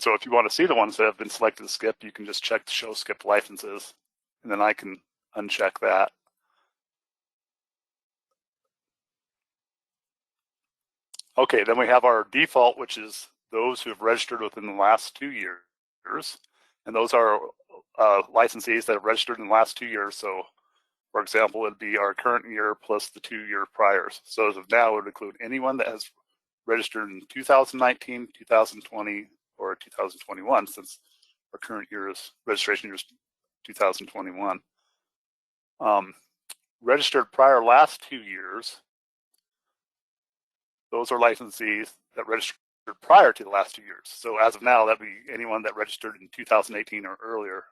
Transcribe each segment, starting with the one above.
So if you want to see the ones that have been selected to skip, you can just check the show skipped licenses, and then I can uncheck that. Okay, then we have our default, which is those who have registered within the last 2 years. And those are licensees that have registered in the last 2 years. So, for example, it'd be our current year plus the 2 year priors. So as of now, it would include anyone that has registered in 2019, 2020, or 2021, since our current registration year is 2021. Registered prior last 2 years, those are licensees that registered prior to the last 2 years. So as of now, that'd be anyone that registered in 2018 or earlier,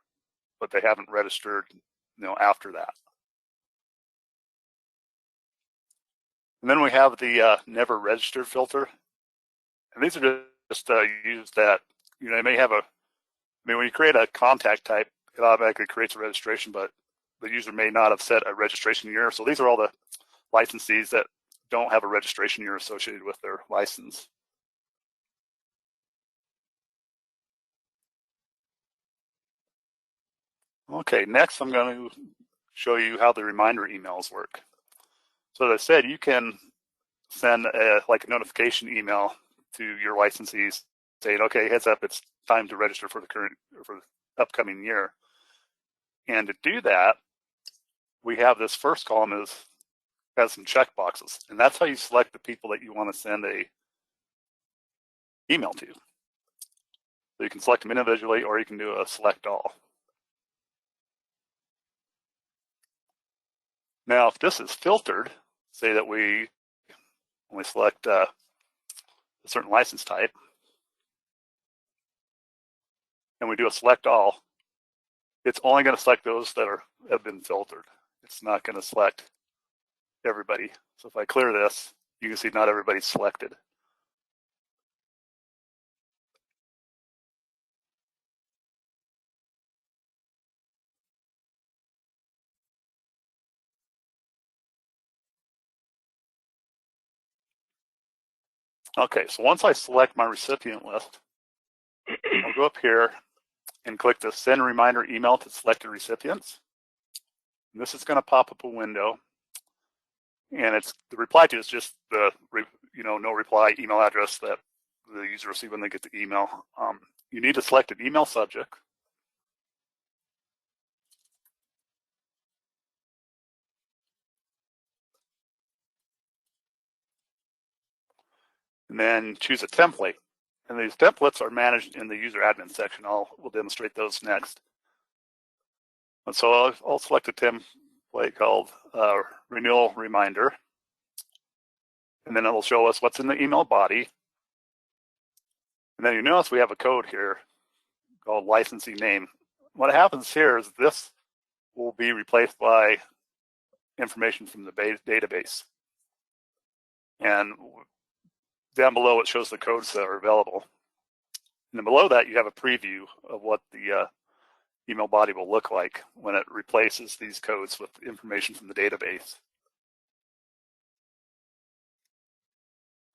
but they haven't registered, after that. And then we have the never registered filter. And these are just used that, they may have when you create a contact type, it automatically creates a registration, but the user may not have set a registration year. So these are all the licensees that don't have a registration year associated with their license. Okay, next I'm going to show you how the reminder emails work. So as I said, you can send a notification email to your licensees saying, okay, heads up, it's time to register for the upcoming year. And to do that, we have this first column has some check boxes, and that's how you select the people that you want to send a email to. So you can select them individually, or you can do a select all. Now, if this is filtered, say that we only select a certain license type, and we do a select all, it's only going to select those that have been filtered. It's not going to select everybody. So if I clear this, you can see not everybody's selected. Okay, so once I select my recipient list, I'll go up here and click the Send Reminder Email to Selected Recipients. And this is going to pop up a window, and the reply to is just the no reply email address that the user will see when they get the email. You need to select an email subject. And then choose a template. And these templates are managed in the user admin section. We'll demonstrate those next. And so I'll select a template called Renewal Reminder. And then it'll show us what's in the email body. And then you notice we have a code here called licensee name. What happens here is this will be replaced by information from the database. And down below it shows the codes that are available. And then below that you have a preview of what the email body will look like when it replaces these codes with information from the database.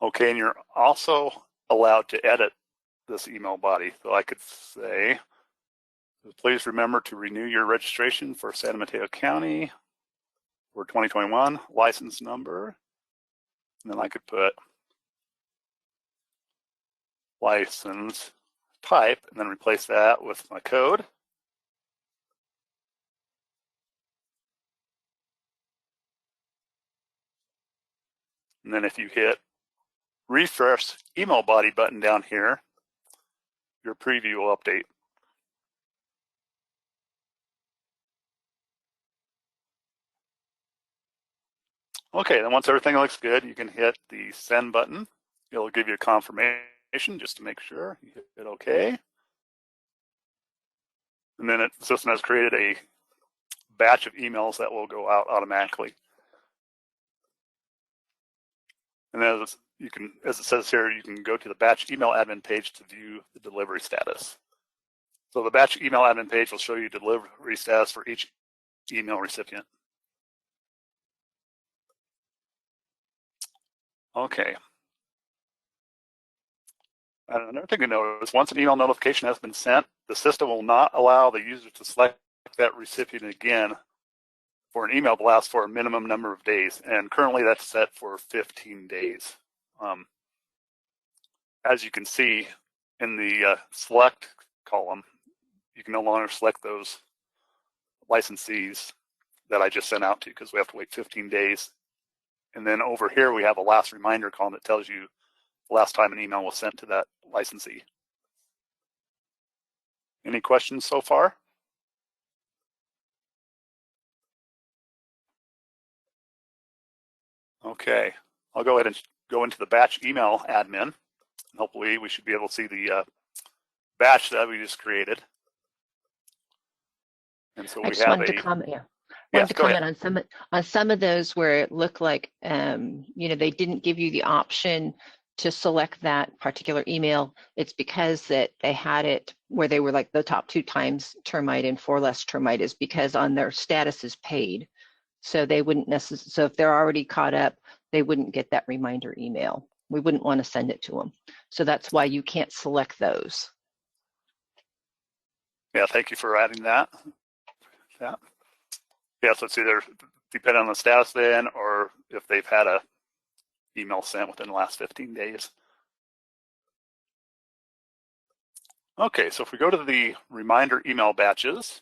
Okay, and you're also allowed to edit this email body. So I could say, please remember to renew your registration for San Mateo County for 2021, license number. And then I could put license type and then replace that with my code. And then if you hit refresh email body button down here, your preview will update. Okay, then once everything looks good, you can hit the send button. It'll give you a confirmation just to make sure. You hit OK. And then the system has created a batch of emails that will go out automatically. And as it says here, you can go to the batch email admin page to view the delivery status. So the batch email admin page will show you delivery status for each email recipient. Okay. And another thing to note is once an email notification has been sent, the system will not allow the user to select that recipient again for an email blast for a minimum number of days. And currently that's set for 15 days. As you can see in the select column, you can no longer select those licensees that I just sent out to because we have to wait 15 days. And then over here, we have a last reminder column that tells you the last time an email was sent to that licensee. Any questions so far? Okay, I'll go ahead and go into the batch email admin. And hopefully we should be able to see the batch that we just created. And so I just wanted to comment. Yeah. Yes, to comment on some of those where it looked like they didn't give you the option to select that particular email. It's because that they had it where they were like the top 2 times termite and 4 less termite is because on their status is paid. So they wouldn't necessarily, so if they're already caught up, they wouldn't get that reminder email. We wouldn't want to send it to them. So that's why you can't select those. Yeah, thank you for adding that. Yeah, so it's either depending on the status then, or if they've had a email sent within the last 15 days. Okay, so if we go to the reminder email batches,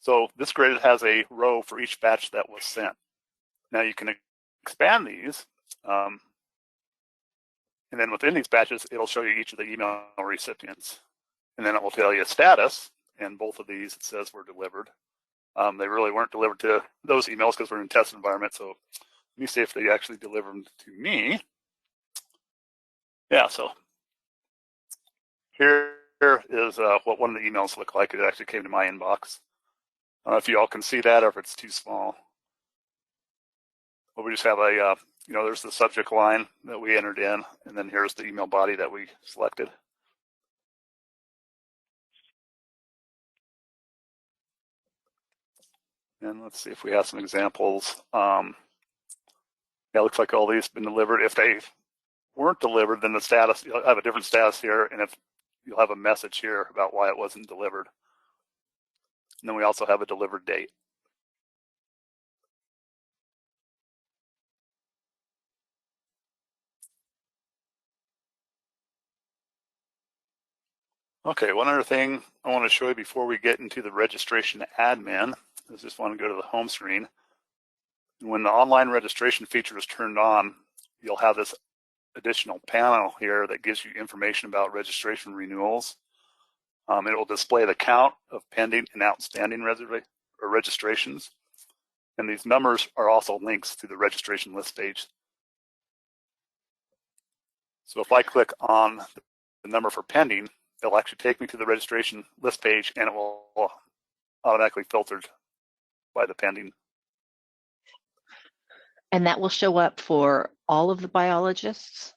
so this grid has a row for each batch that was sent. Now you can expand these, and then within these batches, it'll show you each of the email recipients. And then it will tell you status, and both of these, it says were delivered. They really weren't delivered to those emails because we're in a test environment. So let me see if they actually delivered them to me. Yeah, so here is what one of the emails looked like. It actually came to my inbox. I don't know if you all can see that or if it's too small. But we just have a, there's the subject line that we entered in, and then here's the email body that we selected. And let's see if we have some examples. Yeah, it looks like all these have been delivered. If they weren't delivered, then the status, you'll have a different status here, and if you'll have a message here about why it wasn't delivered. And then we also have a delivered date. Okay, one other thing I want to show you before we get into the registration admin is just want to go to the home screen. And when the online registration feature is turned on, you'll have this additional panel here that gives you information about registration renewals. It will display the count of pending and outstanding registrations. And these numbers are also links to the registration list page. So if I click on the number for pending, it'll actually take me to the registration list page, and it will automatically filtered by the pending. And that will show up for all of the biologists?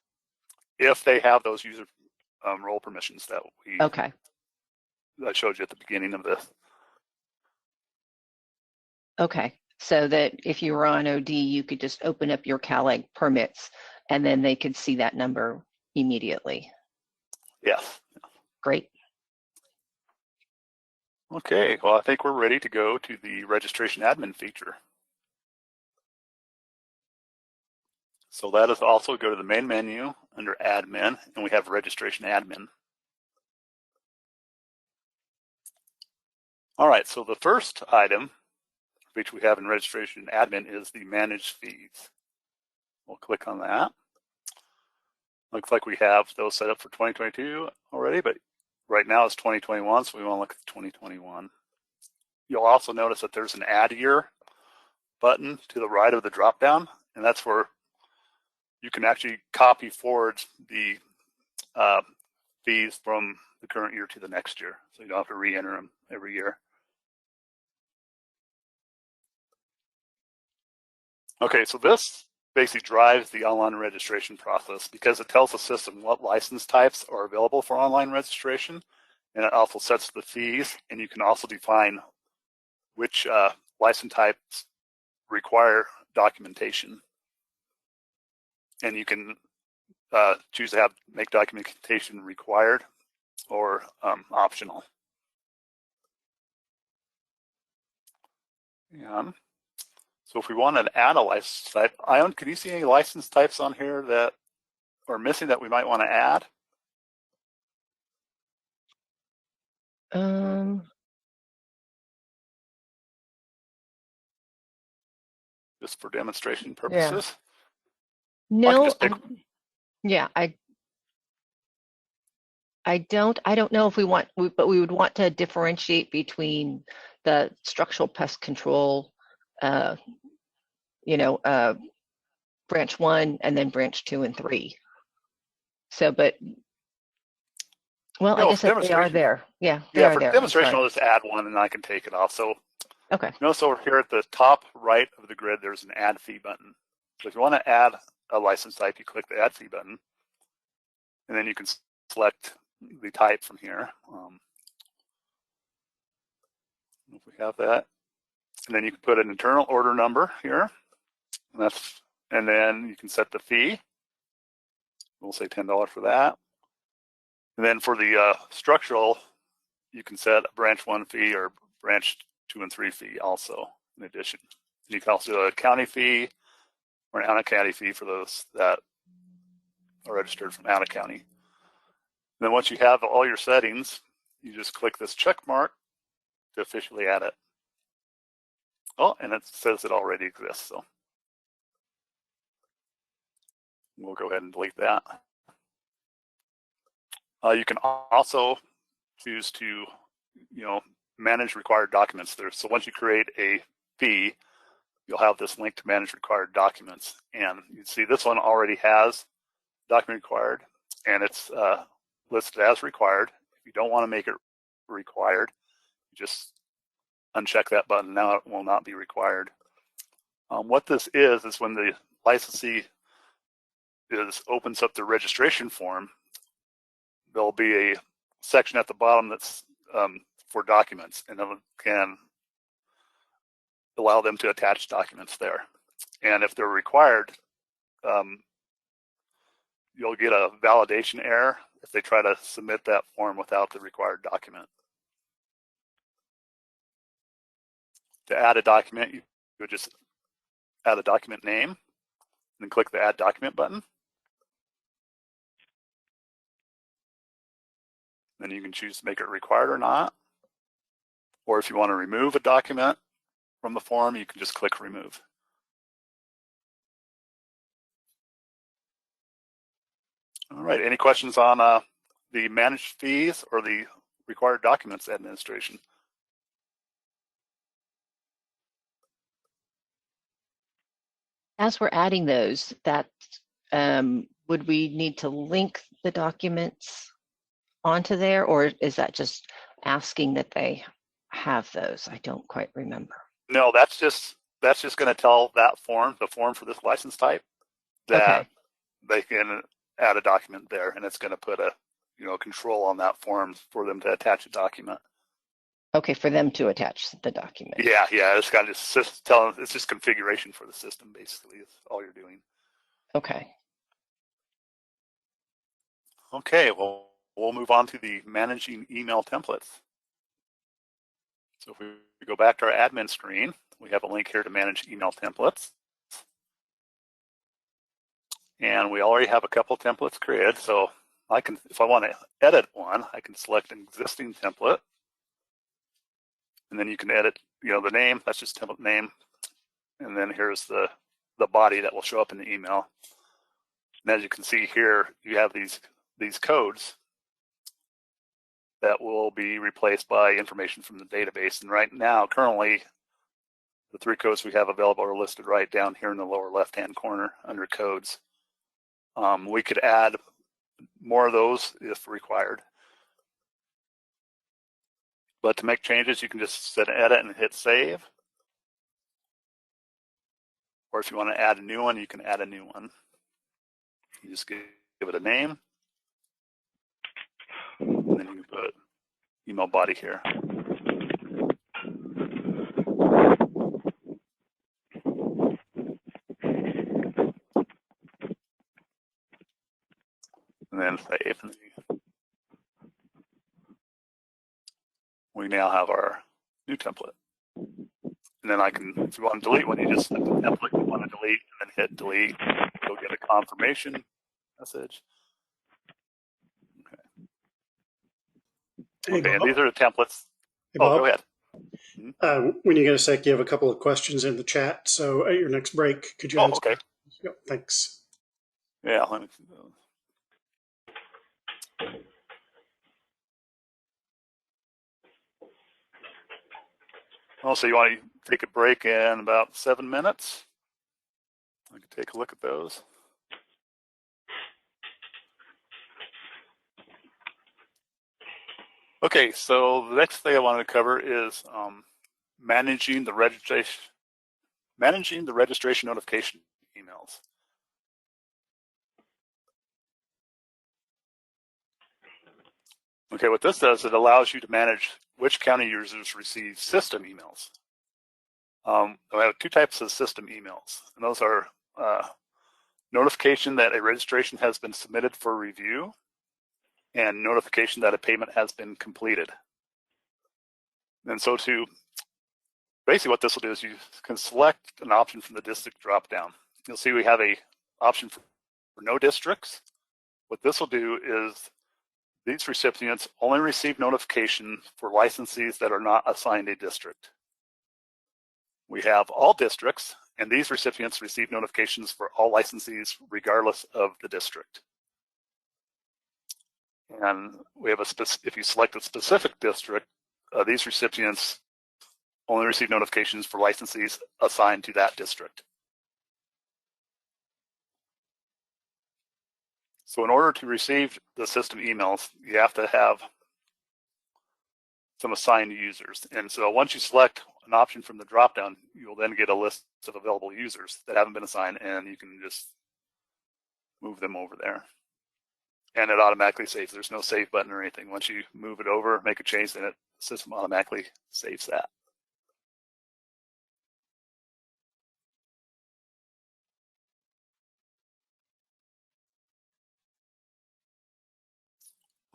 If they have those user role permissions that I showed you at the beginning of this. Okay, so that if you were on OD, you could just open up your CalAgPermits and then they could see that number immediately. Yes. Great. Okay, well, I think we're ready to go to the registration admin feature. So that is also go to the main menu under admin, and we have registration admin. All right, so the first item which we have in registration admin is the manage fees. We'll click on that. Looks like we have those set up for 2022 already, but right now it's 2021, so we want to look at 2021. You'll also notice that there's an add year button to the right of the dropdown, and that's where you can actually copy forward the fees from the current year to the next year, so you don't have to re-enter them every year. Okay, so this basically drives the online registration process because it tells the system what license types are available for online registration, and it also sets the fees, and you can also define which license types require documentation. And you can choose to make documentation required or optional. And so if we want to add a license type, Ion, can you see any license types on here that are missing that we might want to add? Just for demonstration purposes? No, yeah, I don't know if we want, but we would want to differentiate between the structural pest control, branch 1 and then branch 2 and 3. So, but, well, I guess that they are there. Yeah, they are for there. demonstration, I'll just add one and I can take it off. So, okay. Notice over here at the top right of the grid, there's an add fee button. So if you want to add a license type, you click the add fee button, and then you can select the type from here. If we have that, and then you can put an internal order number here, and then you can set the fee. We'll say $10 for that. And then for the structural, you can set a branch 1 fee or branch 2 and 3 fee also in addition. You can also do a county fee or an out-of-county fee for those that are registered from out of county. And then once you have all your settings, you just click this check mark to officially add it. Oh, and it says it already exists, so we'll go ahead and delete that. You can also choose to, manage required documents there. So once you create a fee, you'll have this link to manage required documents. And you see this one already has document required, and it's listed as required. If you don't want to make it required, you just uncheck that button. Now it will not be required. What this is when the licensee opens up the registration form, there'll be a section at the bottom that's for documents, and it can allow them to attach documents there. And if they're required, you'll get a validation error if they try to submit that form without the required document. To add a document, you would just add a document name and then click the Add Document button. Then you can choose to make it required or not. Or if you want to remove a document from the form, you can just click Remove. All right, any questions on the managed fees or the required documents administration? As we're adding those, would we need to link the documents onto there, or is that just asking that they have those? I don't quite remember. No, that's just going to tell that form, the form for this license type, that they can add a document there, and it's going to put a control on that form for them to attach a document. Okay, for them to attach the document. Yeah, it's kind of just telling. It's just configuration for the system, basically. Is all you're doing. Okay. Okay, well, we'll move on to the managing email templates. So if we go back to our admin screen, we have a link here to manage email templates. And we already have a couple templates created. So I can, if I want to edit one, I can select an existing template. And then you can edit, the name, that's just template name. And then here's the body that will show up in the email. And as you can see here, you have these codes that will be replaced by information from the database. And right now, currently, the 3 codes we have available are listed right down here in the lower left-hand corner under codes. We could add more of those if required. But to make changes, you can just set edit and hit save. Or if you want to add a new one, you can add a new one. You just give it a name. And then you can put email body here. we now have our new template. And then I can, if you want to delete one, you just select the template you want to delete and then hit delete. You'll get a confirmation message. Hey, Okay, Bob. and these are the templates. Hey, Oh, Bob. go ahead. When you get a sec, you have a couple of questions in the chat. So at your next break, could you Oh, answer? okay. Yep, thanks. Yeah, let me see those. Also, you want to take a break in about 7 minutes? I can take a look at those. Okay, so the next thing I wanted to cover is managing the registration notification emails. Okay, what this does, it allows you to manage which county users receive system emails. I have two types of system emails, and those are notification that a registration has been submitted for review and notification that a payment has been completed. And so basically what this will do is you can select an option from the district dropdown. You'll see we have a option for no districts. What this will do is these recipients only receive notification for licensees that are not assigned a district. We have all districts, and these recipients receive notifications for all licensees regardless of the district. And we have if you select a specific district, these recipients only receive notifications for licensees assigned to that district. So in order to receive the system emails, you have to have some assigned users. And so once you select an option from the dropdown, you'll then get a list of available users that haven't been assigned, and you can just move them over there. And it automatically saves. There's no save button or anything. Once you move it over, make a change, then the system automatically saves that.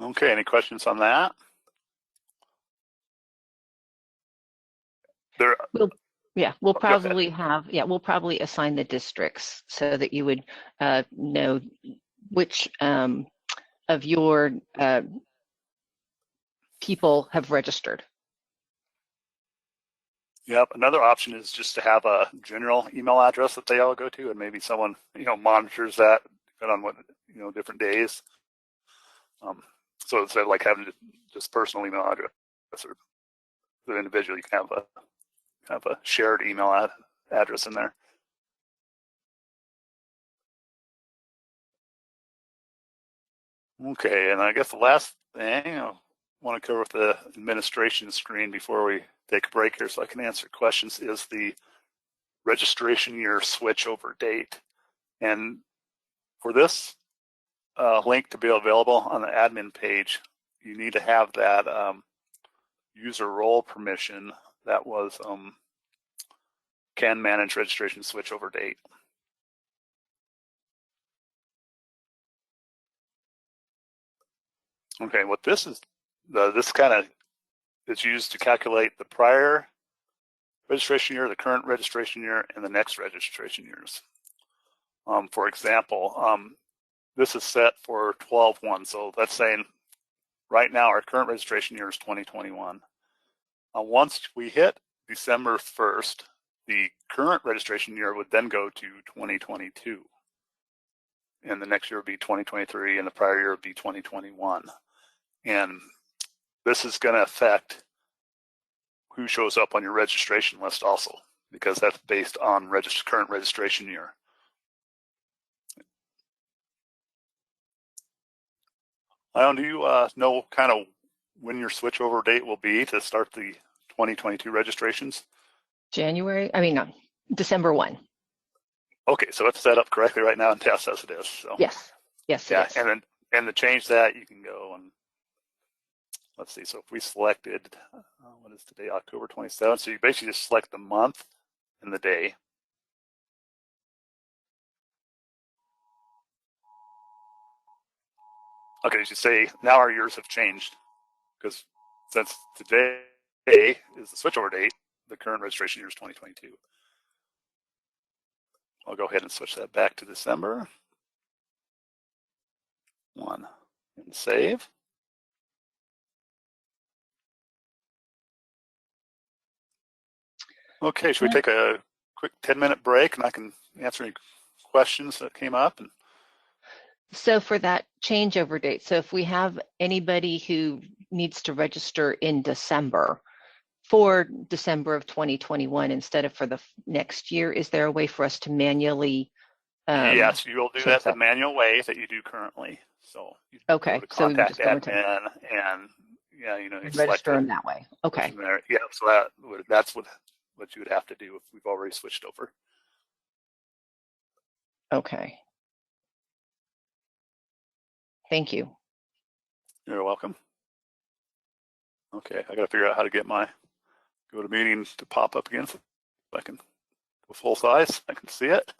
Okay, any questions on that? We'll probably assign the districts so that you would know which of your people have registered. Yep. Another option is just to have a general email address that they all go to, and maybe someone monitors that depending on what different days. So instead of like having just personal email address or the individual, you can have a shared email address in there. Okay, and I guess the last thing I want to cover with the administration screen before we take a break here so I can answer questions is the registration year switch over date. And for this link to be available on the admin page, you need to have that user role permission that was can manage registration switch over date. Okay, what this is, this kind of is used to calculate the prior registration year, the current registration year, and the next registration years. For example, this is set for 12/1, so that's saying right now our current registration year is 2021. Once we hit December 1st, the current registration year would then go to 2022. And the next year would be 2023, and the prior year would be 2021. And this is going to affect who shows up on your registration list also, because that's based on current registration year. Leon, do you know kind of when your switchover date will be to start the 2022 registrations? December 1. Okay, so it's set up correctly right now in test as it is. So Yes, it is. And to change that, you can go and let's see. So if we selected, what is today, October 27th? So you basically just select the month and the day. Okay, as you say, now our years have changed because since today A is the switchover date. The current registration year is 2022. I'll go ahead and switch that back to December. 1 and save. Okay, should we take a quick 10-minute break and I can answer any questions that came up? And So for that changeover date, so if we have anybody who needs to register in December, for December of 2021 instead of for the next year, is there a way for us to manually yes, you will do that the that manual way that you do currently. So you okay, go to so we would contact just go into admin and yeah, you and select register them that way. Okay. there. Yeah, so that's what you would have to do if we've already switched over. Okay. Thank you. You're welcome. Okay, I got to figure out how to get my GoToMeeting to pop up again so I can go full size. I can see it.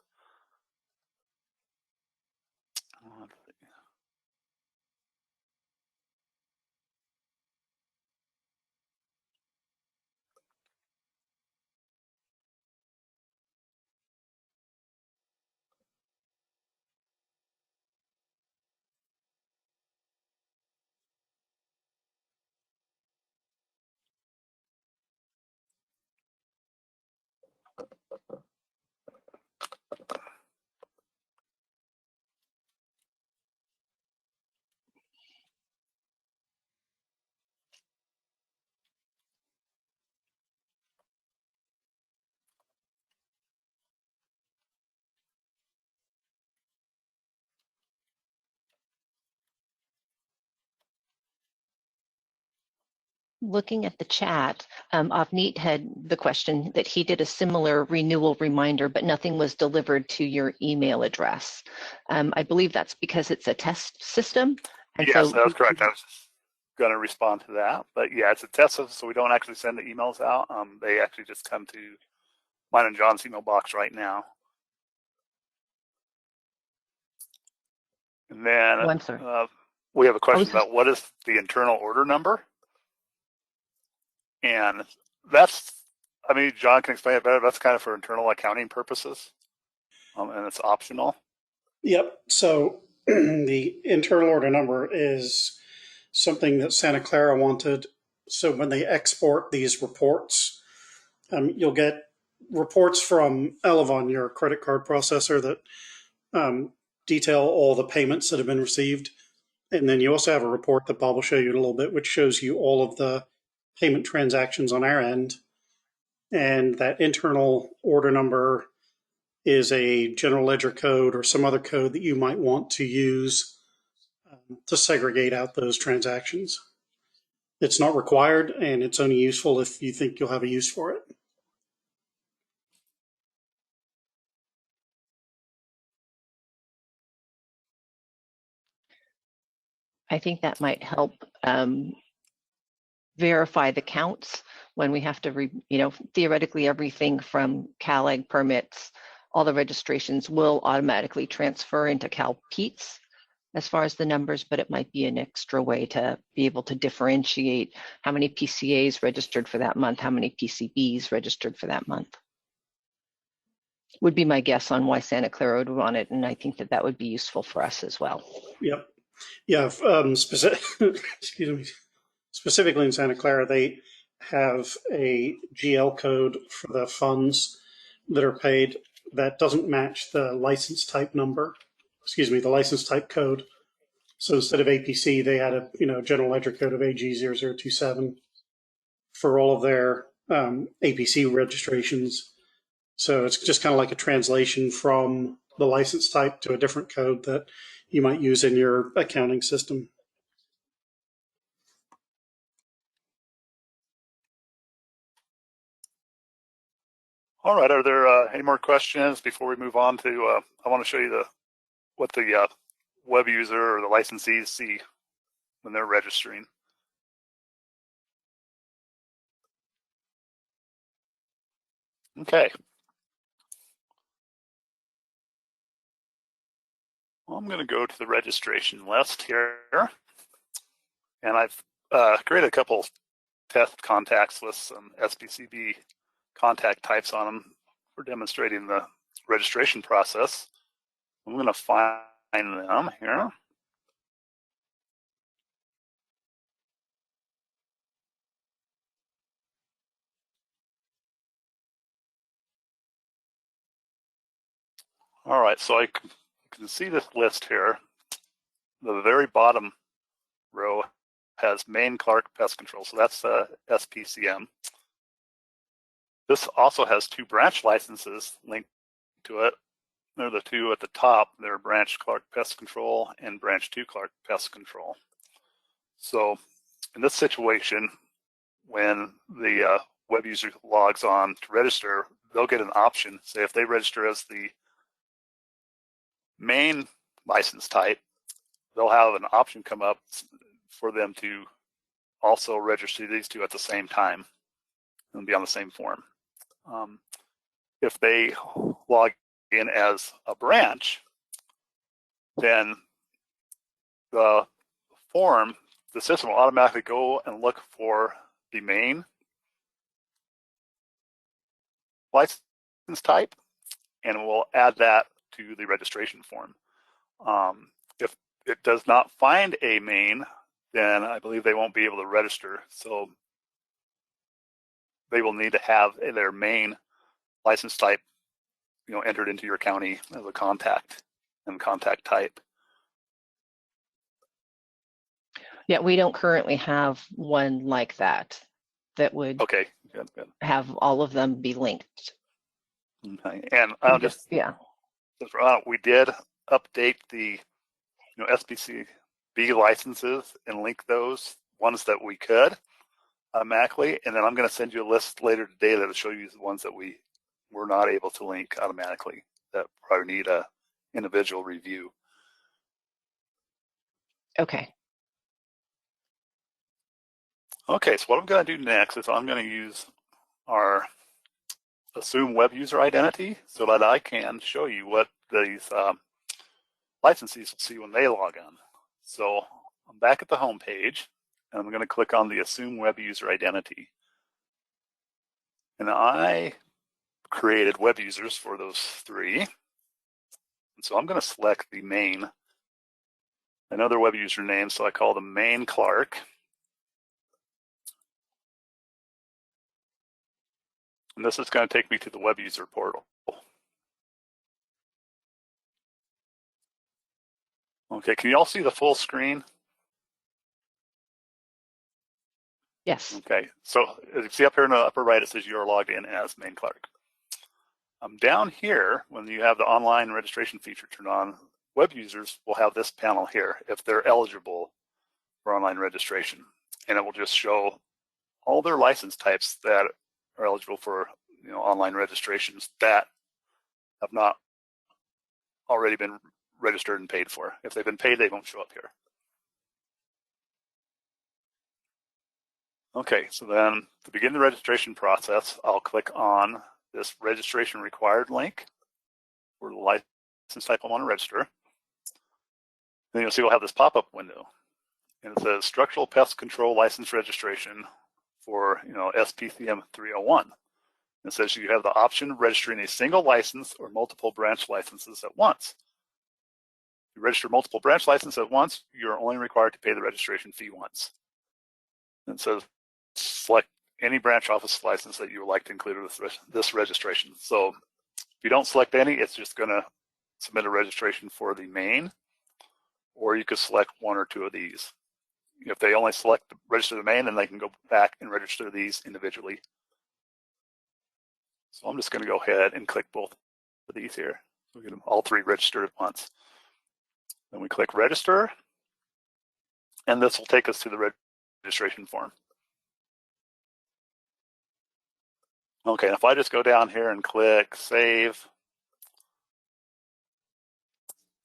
Looking at the chat, Avneet had the question that he did a similar renewal reminder, but nothing was delivered to your email address. I believe that's because it's a test system. And yes, so that's correct. I was going to respond to that. But yeah, it's a test system, so we don't actually send the emails out. They actually just come to mine and John's email box right now. And then we have a question about what is the internal order number? And that's, I mean, John can explain it better. That's kind of for internal accounting purposes, and it's optional. Yep. So the internal order number is something that Santa Clara wanted. So when they export these reports, you'll get reports from Elevon, your credit card processor, that detail all the payments that have been received. And then you also have a report that Bob will show you in a little bit, which shows you all of the payment transactions on our end. And that internal order number is a general ledger code or some other code that you might want to use to segregate out those transactions. It's not required, and it's only useful if you think you'll have a use for it. I think that might help verify the counts when we have to, theoretically everything from CalAgPermits, all the registrations will automatically transfer into CalPermits as far as the numbers, but it might be an extra way to be able to differentiate how many PCAs registered for that month, how many PCBs registered for that month. Would be my guess on why Santa Clara would want it, and I think that that would be useful for us as well. Yep. Yeah. Excuse me. Specifically in Santa Clara, they have a GL code for the funds that are paid that doesn't match the license type number. Excuse me, the license type code. So instead of APC, they had a general ledger code of AG0027 for all of their APC registrations. So it's just kind of like a translation from the license type to a different code that you might use in your accounting system. All right. Are there any more questions before we move on to? I want to show you what the web user or the licensees see when they're registering. Okay. Well, I'm going to go to the registration list here, and I've created a couple test contacts with some SPCB contact types on them for demonstrating the registration process. I'm going to find them here. All right, so I can see this list here. The very bottom row has Maine Clark Pest Control, so that's SPCM. This also has 2 branch licenses linked to it. They're the 2 at the top. They're Branch Clark Pest Control and Branch 2 Clark Pest Control. So in this situation, when the web user logs on to register, they'll get an option. Say if they register as the main license type, they'll have an option come up for them to also register these 2 at the same time and be on the same form. If they log in as a branch, then the form, the system will automatically go and look for the main license type, and we'll add that to the registration form. If it does not find a main, then I believe they won't be able to register. So they will need to have their main license type, entered into your county as a contact and contact type. Yeah, we don't currently have one like that would Okay, good. have all of them be linked. Okay, and I'll just we did update the SPCB licenses and link those ones that we could automatically, and then I'm going to send you a list later today that'll show you the ones that we were not able to link automatically that probably need a individual review. Okay. Okay, so what I'm going to do next is I'm going to use our assume web user identity so that I can show you what these licensees will see when they log on. So I'm back at the home page, and I'm going to click on the assume web user identity. And I created web users for those 3. And so I'm going to select the main, another web user name, so I call them Maine Clark. And this is going to take me to the web user portal. Okay, can you all see the full screen? Yes. Okay, so as you see up here in the upper right, it says you are logged in as Maine Clark. Down here, when you have the online registration feature turned on, web users will have this panel here if they're eligible for online registration. And it will just show all their license types that are eligible for online registrations that have not already been registered and paid for. If they've been paid, they won't show up here. Okay, so then to begin the registration process, I'll click on this registration required link for the license type I want to register. Then you'll see we'll have this pop-up window, and it says structural pest control license registration for SPCM 301. It says you have the option of registering a single license or multiple branch licenses at once. If you register multiple branch licenses at once, you're only required to pay the registration fee once. And it says select any branch office license that you would like to include with this registration. So if you don't select any, it's just going to submit a registration for the main, or you could select 1 or 2 of these. If they only select register the main, then they can go back and register these individually. So I'm just going to go ahead and click both of these here. We'll get them all 3 registered at once. Then we click register, and this will take us to the registration form. Okay, if I just go down here and click save,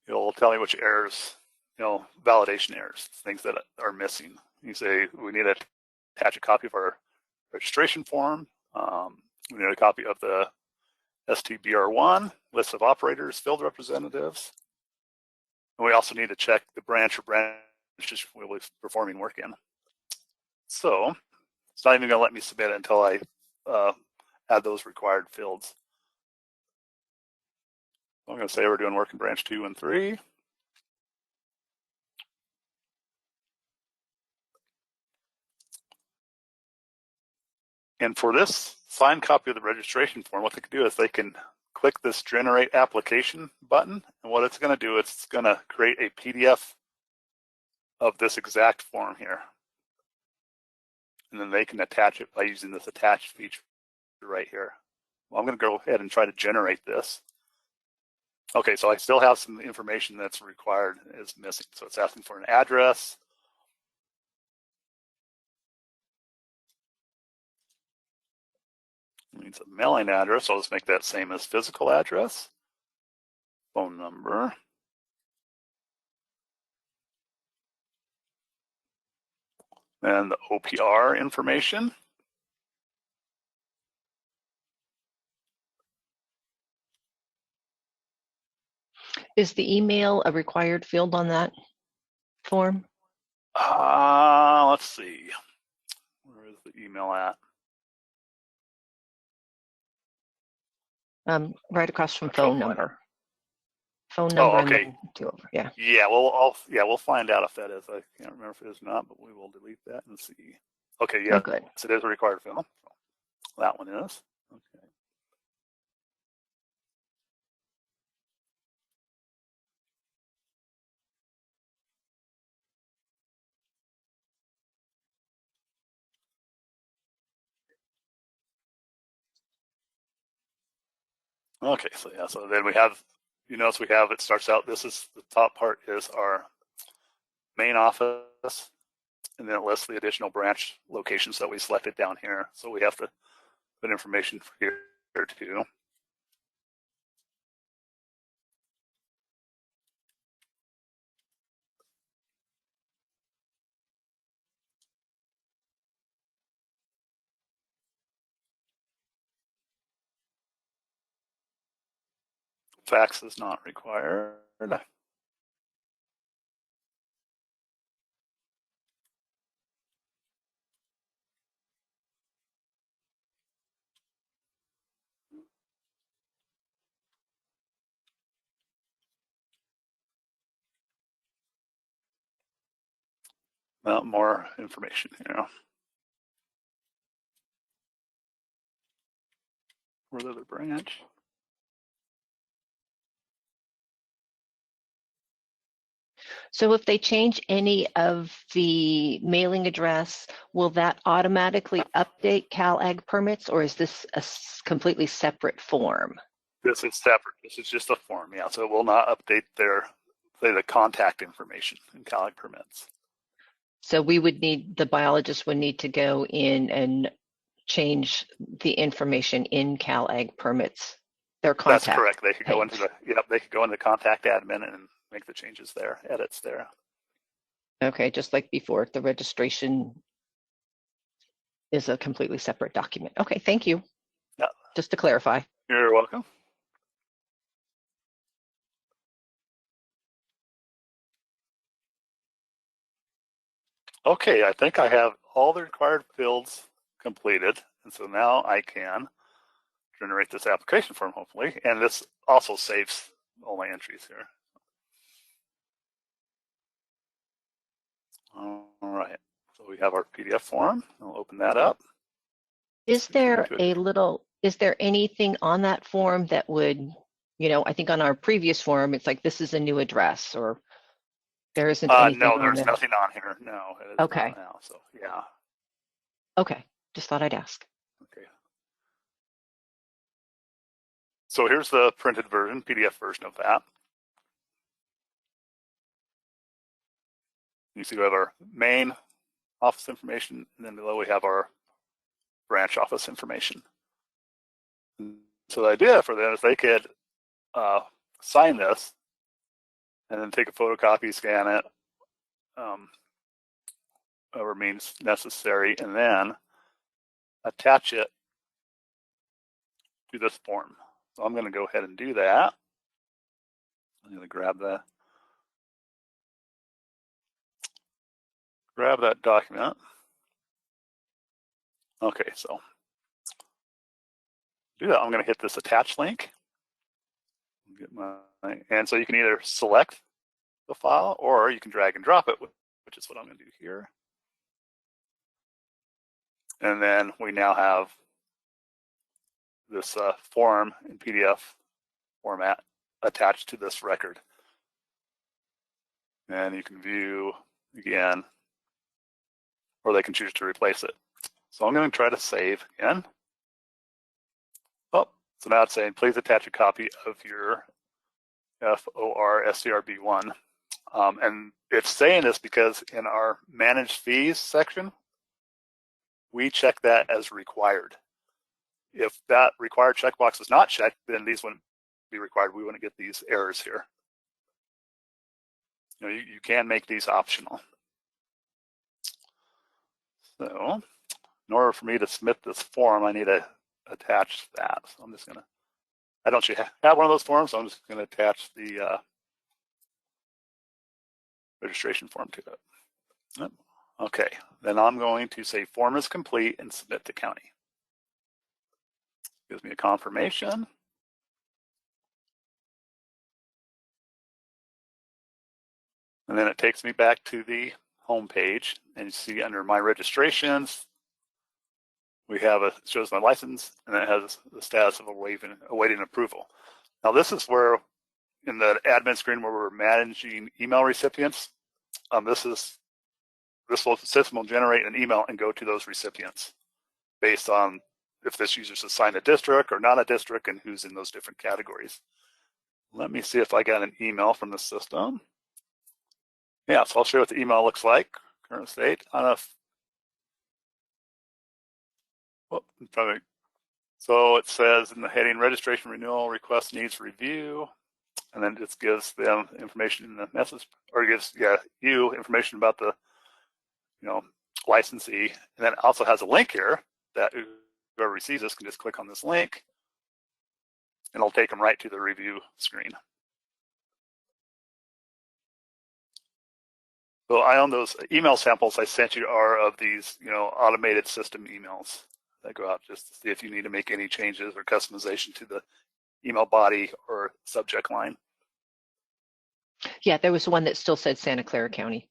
it'll tell me which errors, validation errors, things that are missing. You say we need to attach a copy of our registration form. We need a copy of the STBR1, list of operators, field representatives. And we also need to check the branch or branches we'll be performing work in. So It's not even going to let me submit it until I add those required fields. I'm going to say we're doing work in branch 2 and 3. And for this signed copy of the registration form, what they can do is they can click this generate application button. And what it's going to do, it's going to create a PDF of this exact form here. And then they can attach it by using this attach feature right here. Well, I'm going to go ahead and try to generate this. Okay, so I still have some information that's required is missing. So it's asking for an address. It needs a mailing address, so let's make that same as physical address. Phone number. And the OPR information. Is the email a required field on that form? Let's see. Where is the email at? Right across from phone number. Phone Oh, number okay. and then 2 over. Yeah. Yeah, well, we'll find out if that is. I can't remember if it is not, but we will delete that and see. Okay, yeah, Oh, good. it is a required field. That one is. Okay. Okay, so yeah, so then we have, you notice we have, it starts out, this is the top part is our main office, and then it lists the additional branch locations that we selected down here. So we have to put information for here too. Fax is not required. More information here. Where's the other branch? So if they change any of the mailing address, will that automatically update CalAgPermits, or is this a completely separate form? This is separate. This is just a form, yeah. So it will not update their, say, the contact information in CalAgPermits. So we would need, the biologist would need to go in and change the information in CalAgPermits, their contact. That's correct. They could go page. into the, they could go into contact admin and make the changes there, edits there. Okay, just like before, the registration is a completely separate document. Okay, thank you. Yeah. Just to clarify. You're welcome. Okay, I think I have all the required fields completed, and so now I can generate this application form, hopefully, and this also saves all my entries here. All right, so we have our PDF form. I'll open that up. Is there anything on that form that would, I think on our previous form, it's like, this is a new address, or there isn't anything no, on there's there? nothing on here. No, it is Okay. not now, so yeah. Okay, just thought I'd ask. Okay. So here's the printed version, PDF version of that. You see we have our main office information, and then below we have our branch office information. So the idea for them is they could sign this and then take a photocopy, scan it, whatever means necessary, and then attach it to this form. So I'm going to go ahead and do that. I'm going to grab that document. Okay, so do that. I'm going to hit this attach link. Get and so you can either select the file or you can drag and drop it, which is what I'm going to do here. And then we now have this form in PDF format attached to this record. And you can view again, or they can choose to replace it. So I'm going to try to save again. Oh, so now it's saying, please attach a copy of your FOR SCRB1. And it's saying this because in our managed fees section, we check that as required. If that required checkbox is not checked, then these wouldn't be required. We wouldn't get these errors here. You can make these optional. So in order for me to submit this form, I need to attach that. So I'm just going to, I don't actually have one of those forms, so I'm just going to attach the registration form to it. Yep. Okay, then I'm going to say form is complete and submit to county. Gives me a confirmation. And then it takes me back to the home page, and you see under my registrations, we have it shows my license, and it has the status of awaiting approval. Now this is where in the admin screen where we're managing email recipients, this system will generate an email and go to those recipients based on if this user's assigned a district or not a district and who's in those different categories. Let me see if I got an email from the system. Yeah, so I'll show you what the email looks like, current state. I don't know if, probably, so it says in the heading, registration renewal request needs review, and then it just gives them information in the message, or gives you information about the licensee, and then it also has a link here that whoever receives this can just click on this link, and it'll take them right to the review screen. So I own those email samples I sent you are of these, automated system emails that go out just to see if you need to make any changes or customization to the email body or subject line. Yeah, there was one that still said Santa Clara County.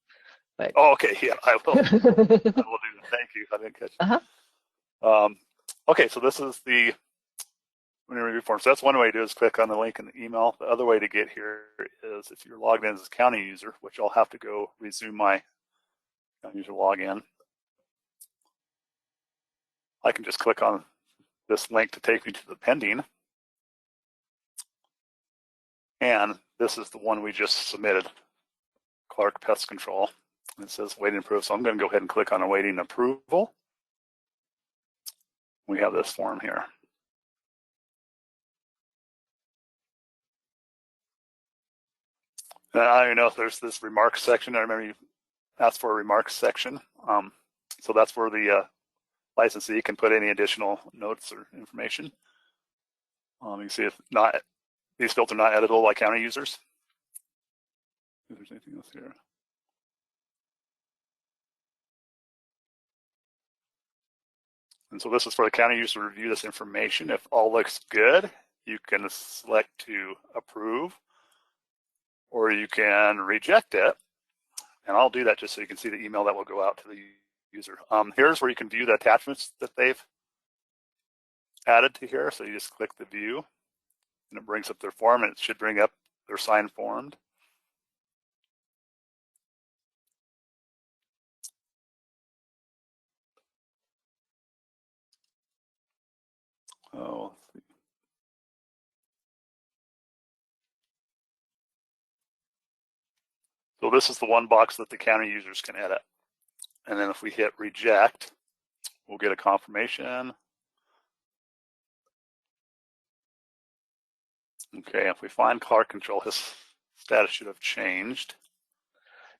But oh, okay, yeah, I will. I will do that. Thank you. I didn't catch it. Okay, so this is the review form. So that's one way to do is click on the link in the email. The other way to get here is if you're logged in as a county user, which I'll have to go resume my county user login. I can just click on this link to take me to the pending. And this is the one we just submitted, Clark Pest Control. It says waiting approval. So I'm going to go ahead and click on awaiting approval. We have this form here. And I don't even know if there's this remarks section. I remember you asked for a remarks section. So that's where the licensee can put any additional notes or information. You can see if not, these fields are not editable by county users. If there's anything else here. And so this is for the county user to review this information. If all looks good, you can select to approve, or you can reject it. And I'll do that just so you can see the email that will go out to the user. Here's where you can view the attachments that they've added to here. So you just click the view, and it brings up their form, and it should bring up their signed form. Oh, let's see. So this is the one box that the county users can edit. And then if we hit reject, we'll get a confirmation. Okay, if we find Clark Control, his status should have changed.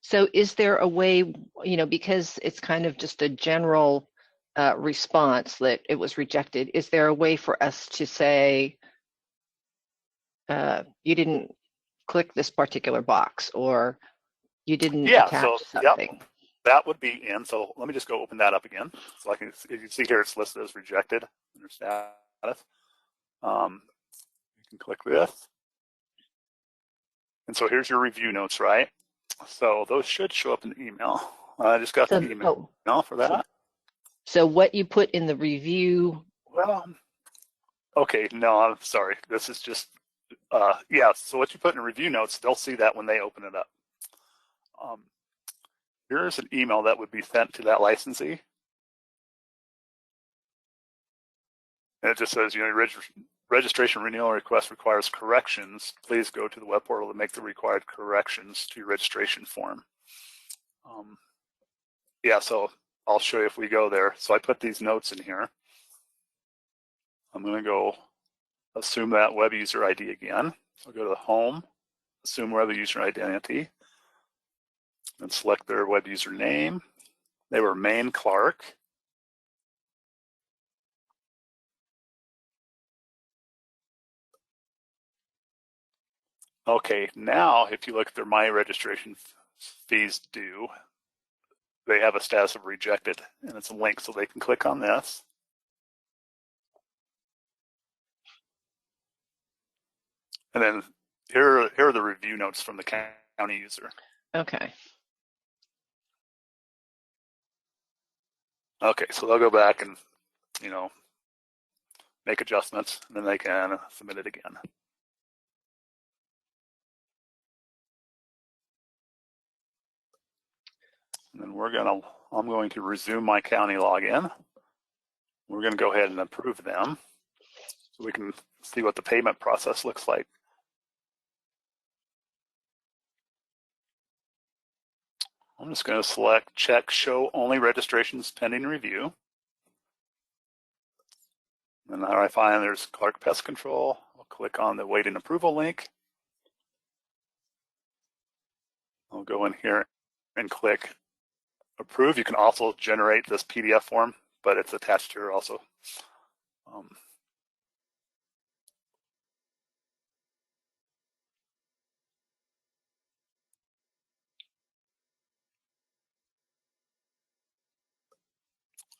So is there a way, because it's kind of just a general response that it was rejected, is there a way for us to say, you didn't click this particular box, or you didn't attach something? Yep. that would be in. So let me just go open that up again. So I can, you can see here it's listed as rejected under status. You can click this. And so here's your review notes, right? So those should show up in the email. I just got the email for that. So what you put in the review. Well, okay, no, I'm sorry. This is just, yeah, so what you put in review notes, they'll see that when they open it up. Here's an email that would be sent to that licensee. And it just says, you know, registration renewal request requires corrections. Please go to the web portal to make the required corrections to your registration form. Yeah, so I'll show you if we go there. So I put these notes in here. I'm going to go assume that web user ID again. So I'll go to the home, assume web user identity, and select their web user name. They were Maine Clark. Okay, now if you look at their My Registration Fees Due, they have a status of rejected, and it's a link, so they can click on this. And then here are the review notes from the county user. Okay. Okay, so they'll go back and, you know, make adjustments, and then they can submit it again. And then I'm going to resume my county login. We're going to go ahead and approve them so we can see what the payment process looks like. I'm just going to select check show only registrations pending review. And now I find there's Clark Pest Control. I'll click on the waiting approval link. I'll go in here and click approve. You can also generate this PDF form, but it's attached here also.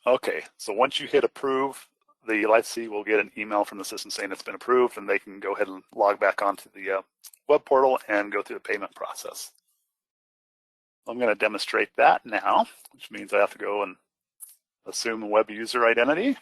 Okay, so once you hit approve, the licensee will get an email from the system saying it's been approved, and they can go ahead and log back onto the web portal and go through the payment process. I'm going to demonstrate that now, which means I have to go and assume a web user identity.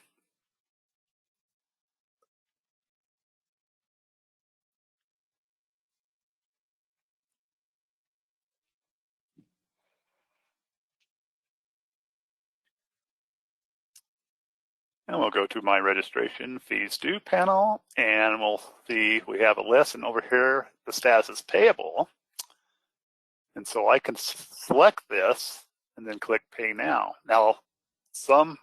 And we'll go to my registration fees due panel, and we'll see we have a list, and over here the status is payable. And so I can select this and then click pay now. Now, some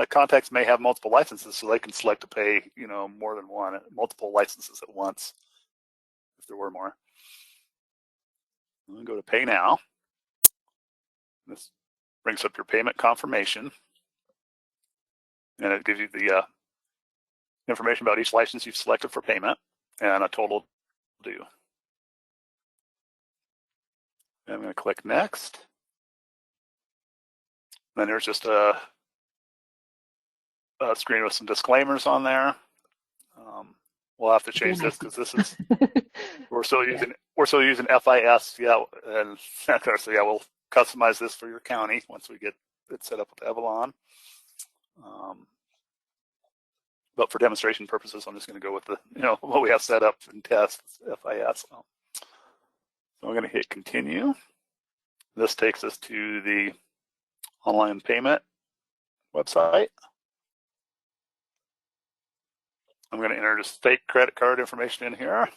contacts may have multiple licenses, so they can select to pay, you know, more than one, multiple licenses at once, if there were more. I'm gonna go to pay now. This brings up your payment confirmation, and it gives you the information about each license you've selected for payment and a total due. And I'm going to click next. Then there's just a screen with some disclaimers on there. We'll have to change this because this is we're still using FIS. Yeah, and so yeah, we'll customize this for your county once we get it set up with Avalon. But for demonstration purposes, I'm just going to go with the, you know, what we have set up and test FIS. So I'm going to hit continue. This takes us to the online payment website. I'm going to enter the state credit card information in here.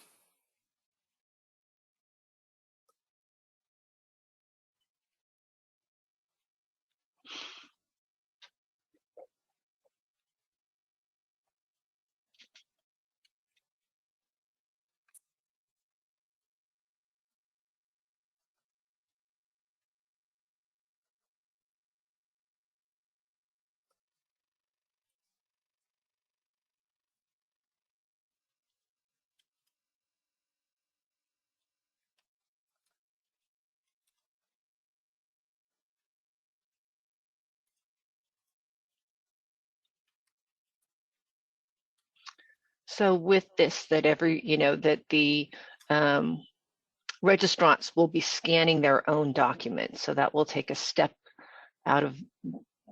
So with this, that that the registrants will be scanning their own documents. So that will take a step out of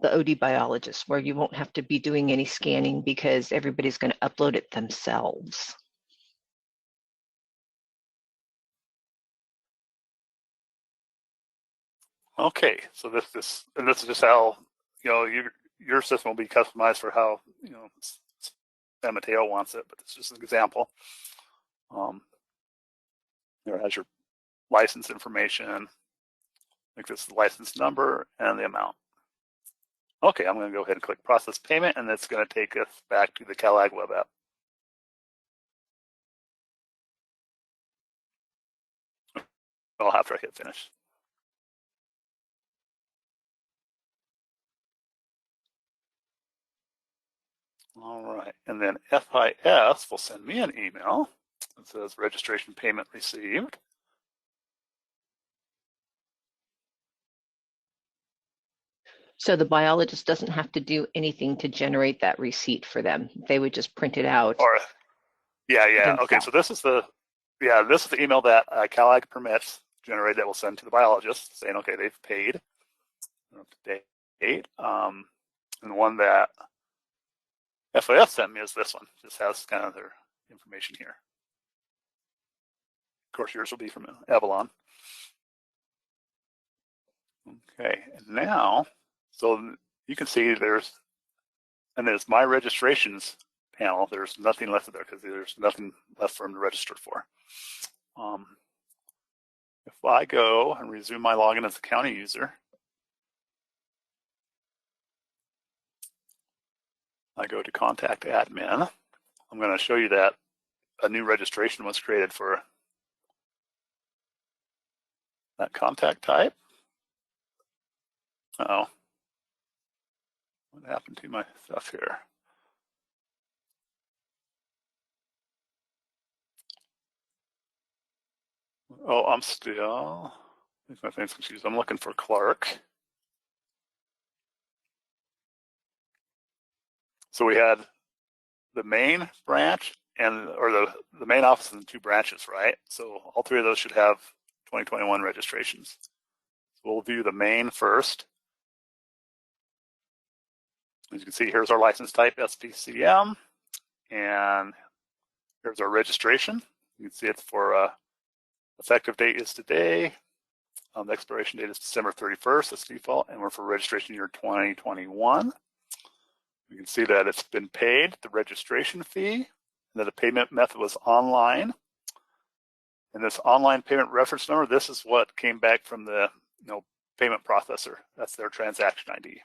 the OD biologist, where you won't have to be doing any scanning because everybody's going to upload it themselves. Okay, so this is just how your system will be customized for how San Mateo wants it, but it's just an example. There has your license information, like this is the license number and the amount. Okay, I'm going to go ahead and click process payment, and it's going to take us back to the CalAg web app. After I hit finish. All right, and then FIS will send me an email that says registration payment received. So the biologist doesn't have to do anything to generate that receipt for them. They would just print it out. Or, yeah. Themselves. Okay, so this is the email that CalAgPermits generated that will send to the biologist saying, okay, they've paid up to date. And the one that FIS sent me is this one. Just has kind of their information here. Of course, yours will be from Avalon. Okay, and now, so you can see there's my registrations panel. There's nothing left there because there's nothing left for them to register for. If I go and resume my login as a county user, I go to contact admin. I'm going to show you that a new registration was created for that contact type. Uh-oh. What happened to my stuff here? Oh, I'm still, my thing's confused. I'm looking for Clark. So we had the main branch or the main office and 2 branches, right? So all 3 of those should have 2021 registrations. So we'll view the main first. As you can see, here's our license type, SPCM, and here's our registration. You can see it's for effective date is today. The expiration date is December 31st, that's default, and we're for registration year 2021. You can see that it's been paid, the registration fee, and that the payment method was online. And this online payment reference number, this is what came back from the payment processor. That's their transaction ID.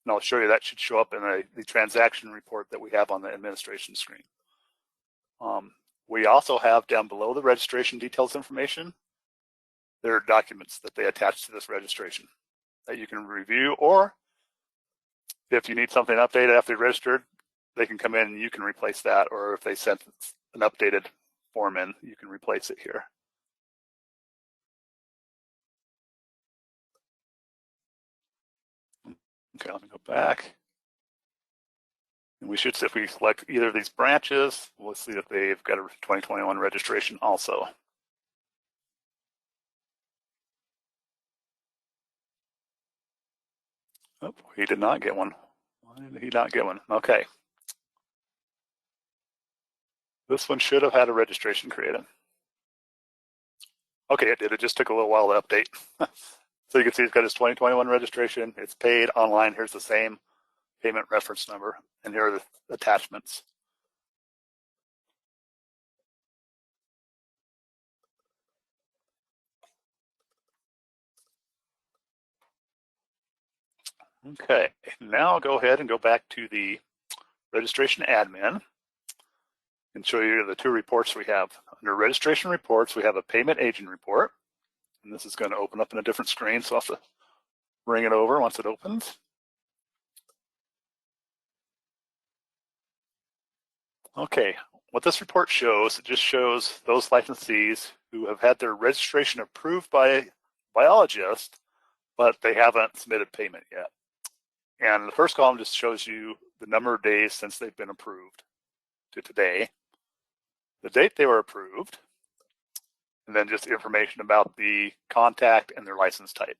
And I'll show you that should show up in the transaction report that we have on the administration screen. We also have down below the registration details information, there are documents that they attach to this registration that you can review, or if you need something updated after you registered, they can come in and you can replace that, or if they sent an updated form in, you can replace it here. Okay, let me go back. And we should see if we select either of these branches, we'll see if they've got a 2021 registration also. Oh, he did not get one. Why did he not get one? Okay. This one should have had a registration created. Okay, it did. It just took a little while to update. So you can see he's got his 2021 registration. It's paid online. Here's the same payment reference number, and here are the attachments. Okay, now I'll go ahead and go back to the registration admin and show you the 2 reports we have. Under registration reports, we have a payment agent report, and this is going to open up in a different screen, so I'll have to bring it over once it opens. Okay, what this report shows, it just shows those licensees who have had their registration approved by biologists, but they haven't submitted payment yet. And the first column just shows you the number of days since they've been approved. to today, the date they were approved, and then just information about the contact and their license type.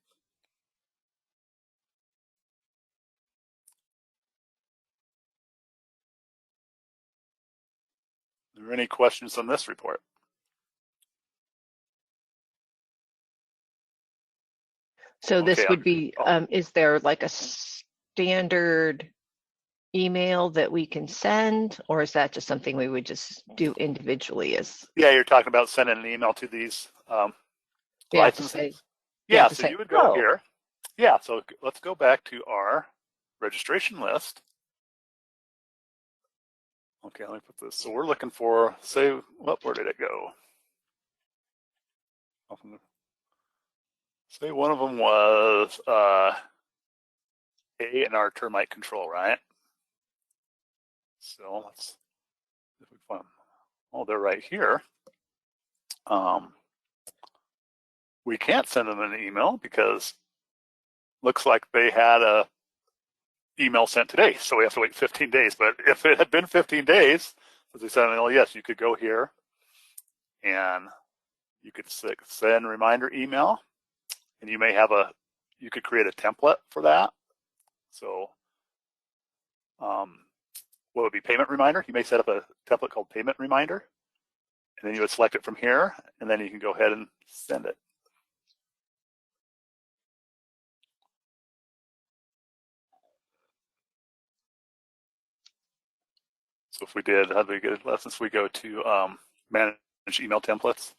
Are there any questions on this report? So this Okay, would be, is there like a standard email that we can send, or is that just something we would just do individually as? Yeah, you're talking about sending an email to these Yeah, to licenses? say, Yeah, to so say, you would go oh, here. Yeah, so let's go back to our registration list. Okay, let me put this. So we're looking for, say, where did it go? Say one of them was A&R termite control, right? So let's, if we find, oh, they're right here. We can't send them an email because looks like they had a email sent today, so we have to wait 15 days. But if it had been 15 days, as they said, oh yes, you could go here and you could send reminder email, and you may have you could create a template for that. So what would be payment reminder? You may set up a template called payment reminder, and then you would select it from here, and then you can go ahead and send it. So if we did, how do we get it? Since we go to manage email templates.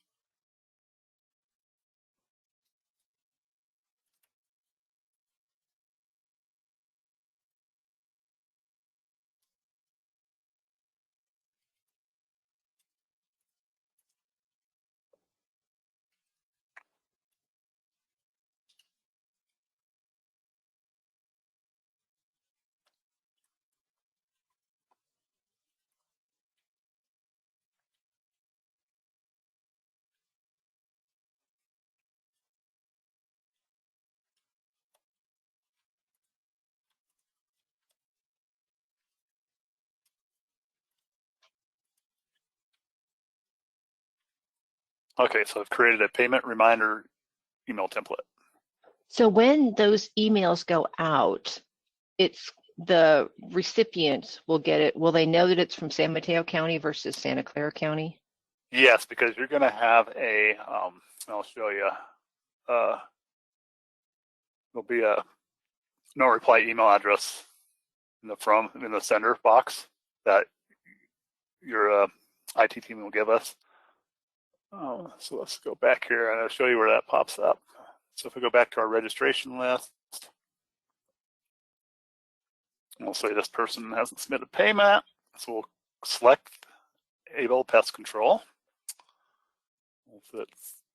Okay, so I've created a payment reminder email template. so when those emails go out, it's the recipient will get it. Will they know that it's from San Mateo County versus Santa Clara County? Yes, because you're going to have a, I'll show you, there'll be a no reply email address in the sender box that your IT team will give us. So let's go back here and I'll show you where that pops up. So if we go back to our registration list, we'll say this person hasn't submitted payment. So we'll select Able Pest Control. We'll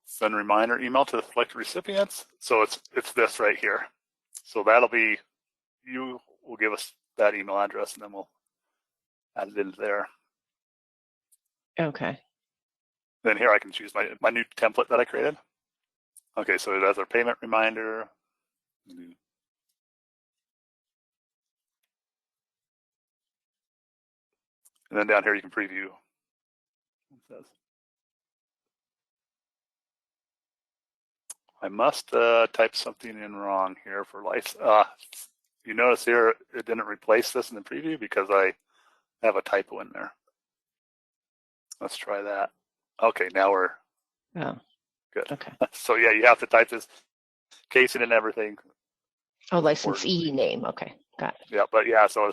send reminder email to the selected recipients. So it's this right here. So that'll be, you will give us that email address and then we'll add it into there. Okay. Then here I can choose my new template that I created. Okay, so it has our payment reminder. And then down here you can preview. It says. I must type something in wrong here for license. You notice here it didn't replace this in the preview because I have a typo in there. Let's try that. Okay, now we're good. Okay. So yeah, you have to type this casing and everything. Oh, licensee name. Okay, got it. Yeah, but yeah, so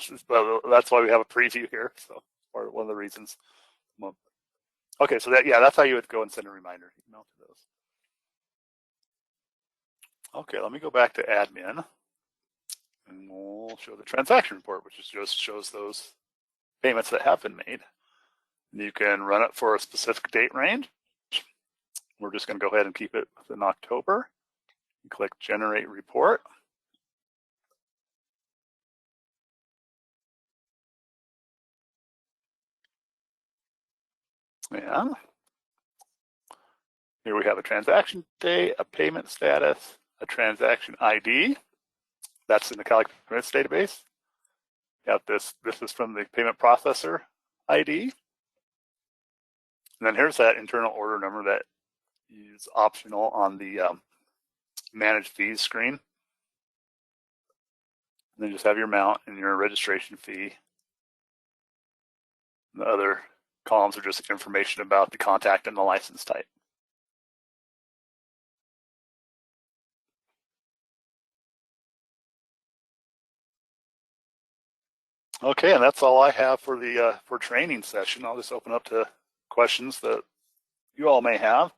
that's why we have a preview here. So, or one of the reasons. Okay, so that's how you would go and send a reminder email to those. Okay, let me go back to admin, and we'll show the transaction report, which just shows those payments that have been made. And you can run it for a specific date range. We're just going to go ahead and keep it within October. You click Generate Report. And here we have a transaction date, a payment status, a transaction ID. That's in the CalAgPermits database. You have this is from the payment processor. ID. And then here's that internal order number that is optional on the manage fees screen. And then just have your amount and your registration fee. And the other columns are just information about the contact and the license type. Okay, and that's all I have for the for training session. I'll just open up to questions that you all may have.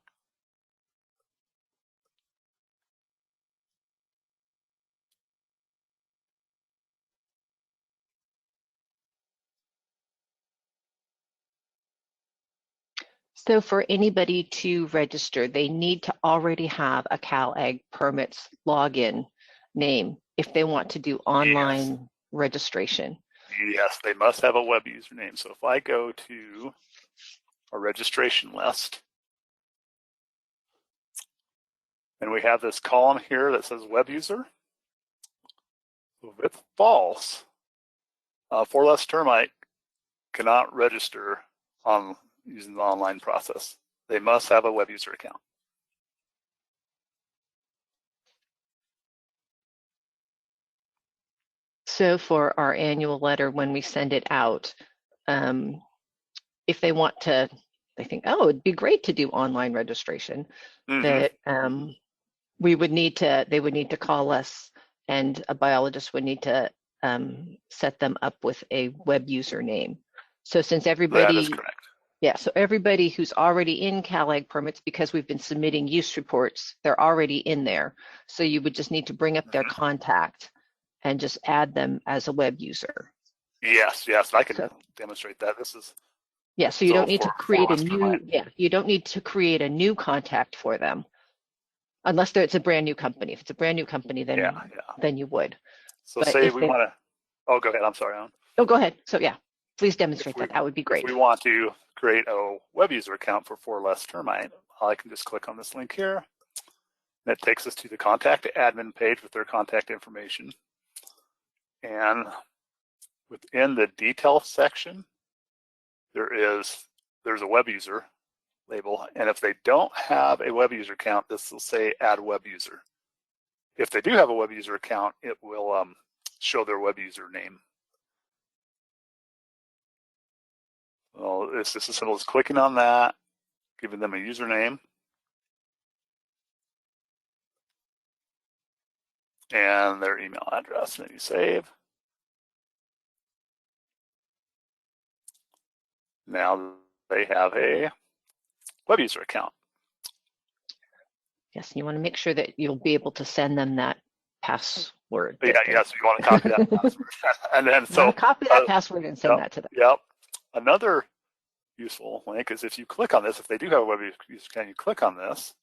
So for anybody to register, they need to already have a CalAgPermits login name if they want to do online registration. Yes, they must have a web username. So if I go to a registration list, and we have this column here that says web user. If it's false, 4 Less Termite cannot register on using the online process. They must have a web user account. So for our annual letter, when we send it out, if they want to, they think, oh, it'd be great to do online registration, that we would need to, they would need to call us, and a biologist would need to set them up with a web username. So since everybody, that is correct. Yeah, so everybody who's already in CalAgPermits, because we've been submitting use reports, they're already in there. So you would just need to bring up their contact and just add them as a web user. Yes, I can demonstrate that. This is so you don't need to create a new you don't need to create a new contact for them, unless it's a brand new company. If it's a brand new company, then then you would. So but say we want to. Oh, go ahead. I'm sorry, Alan. Oh, go ahead. So please demonstrate that. That would be great. If we want to create a web user account for 4 Less Termite, I can just click on this link here. That takes us to the contact admin page with their contact information. And within the details section, there's a web user label. And if they don't have a web user account, this will say add web user. If they do have a web user account, it will show their web user name. Well, it's just as simple as clicking on that, giving them a username, and their email address, and then you save. Now they have a web user account. Yes, you want to make sure that you'll be able to send them that password. Yes, you want to copy that password. And then copy that password and send that to them. Yep. Another useful link is if you click on this, if they do have a web user account, you click on this,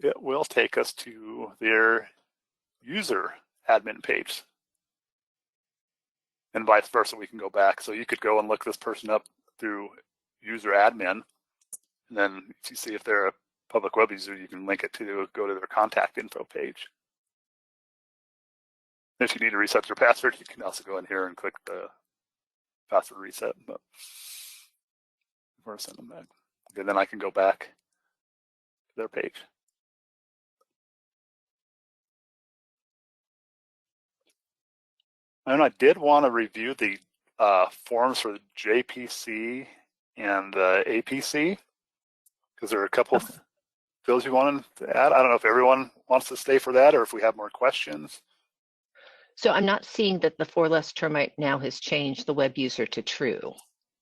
it will take us to their user admin page. And vice versa, we can go back. So you could go and look this person up through user admin. And then if you see if they're a public web user, you can link it to go to their contact info page. If you need to reset their password, you can also go in here and click the password reset. But before I send them back. Okay, then I can go back to their page. And I did want to review the forms for the JPC and APC, because there are a couple of fields you wanted to add. I don't know if everyone wants to stay for that or if we have more questions. So I'm not seeing that the 4 Less Termite now has changed the web user to true.